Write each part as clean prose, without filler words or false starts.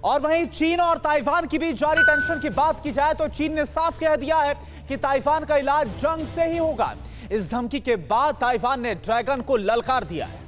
और वहीं चीन और ताइवान की बीच जारी टेंशन की बात की जाए तो चीन ने साफ कह दिया है कि ताइवान का इलाज जंग से ही होगा। इस धमकी के बाद ताइवान ने ड्रैगन को ललकार दिया है।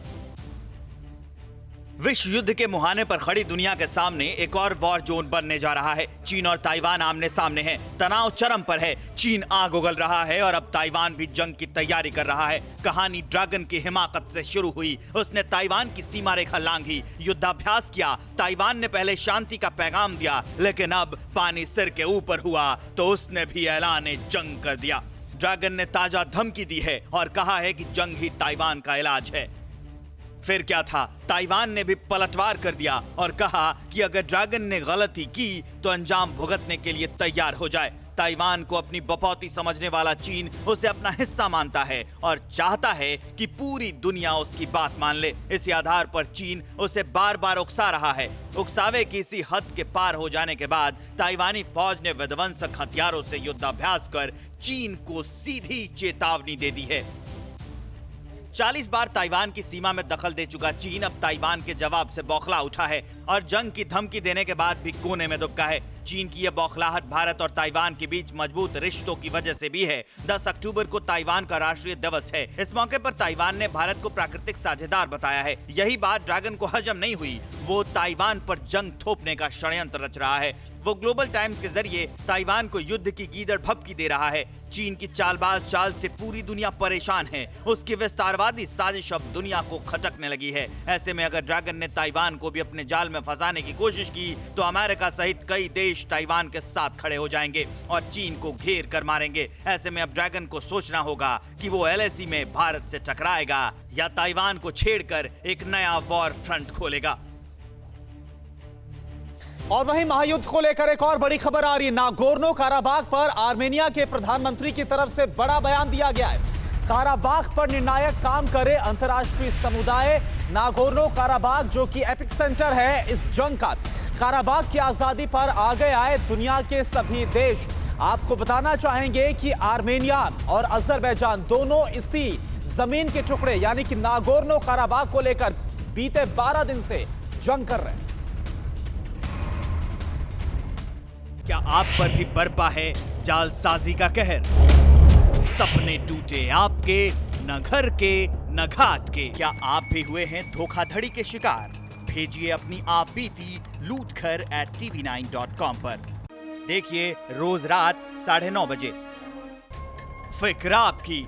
विश्व युद्ध के मुहाने पर खड़ी दुनिया के सामने एक और वॉर जोन बनने जा रहा है। चीन और ताइवान आमने सामने हैं। तनाव चरम पर है। चीन आग उगल रहा है और अब ताइवान भी जंग की तैयारी कर रहा है। कहानी ड्रैगन की हिमाकत से शुरू हुई। उसने ताइवान की सीमा रेखा लांघी, युद्धाभ्यास किया। ताइवान ने पहले शांति का पैगाम दिया, लेकिन अब पानी सिर के ऊपर हुआ तो उसने भी ऐलान जंग कर दिया। ड्रैगन ने ताजा धमकी दी है और कहा है कि जंग ही ताइवान का इलाज है। फिर क्या था, ताइवान ने भी पलटवार कर दिया और कहा कि अगर ड्रैगन ने गलती की तो अंजाम भुगतने के लिए तैयार हो जाए। ताइवान को अपनी बपौती समझने वाला चीन उसे अपना हिस्सा मानता है और चाहता है कि पूरी दुनिया उसकी बात मान ले। इसी आधार पर चीन उसे बार बार उकसा रहा है। उकसावे की इसी हद के पार हो जाने के बाद ताइवानी फौज ने विध्वंसक हथियारों से युद्धाभ्यास कर चीन को सीधी चेतावनी दे दी है। 40 बार ताइवान की सीमा में दखल दे चुका चीन अब ताइवान के जवाब से बौखला उठा है और जंग की धमकी देने के बाद भी कोने में दुबका है। चीन की यह बौखलाहट भारत और ताइवान के बीच मजबूत रिश्तों की वजह से भी है। 10 अक्टूबर को ताइवान का राष्ट्रीय दिवस है। इस मौके पर ताइवान ने भारत को प्राकृतिक साझेदार बताया है। यही बात ड्रैगन को हजम नहीं हुई। वो ताइवान पर जंग थोपने का षड्यंत्र रच रहा है। वो ग्लोबल टाइम्स के जरिए ताइवान को युद्ध की गीदड़ भभकी दे रहा है। चीन की चालबाज चाल से पूरी दुनिया परेशान है। उसकी विस्तारवादी साजिश अब दुनिया को खटकने लगी है। ऐसे में अगर ड्रैगन ने ताइवान को भी अपने जाल में फंसाने की कोशिश की तो अमेरिका सहित कई देश ताइवान के साथ खड़े हो जाएंगे और चीन को घेर कर मारेंगे। ऐसे में अब ड्रैगन को सोचना होगा कि वो LAC में भारत से टकराएगा या ताइवान को छेड़कर एक नया वॉर फ्रंट खोलेगा। और वहीं महायुद्ध को लेकर एक और बड़ी खबर आ रही है। नागोर्नो काराबाग पर आर्मेनिया के प्रधानमंत्री की तरफ से बड़ा बयान दिया गया है। काराबाग पर निर्णायक काम करे अंतर्राष्ट्रीय समुदाय। नागोर्नो काराबाग जो कि एपिक सेंटर है इस जंग का, काराबाग की आजादी पर आगे आए दुनिया के सभी देश। आपको बताना चाहेंगे कि आर्मेनिया और अजरबैजान दोनों इसी जमीन के टुकड़े यानी कि नागोर्नो काराबाग को लेकर बीते 12 दिन से जंग कर रहे हैं। क्या आप पर भी बरपा है जालसाजी का कहर? सपने टूटे आपके, न घर के न घाट के। क्या आप भी हुए हैं धोखाधड़ी के शिकार? भेजिए अपनी आप बीती lootkhar@tv9.com पर। देखिए रोज रात 9:30 बजे। फिक्र आपकी,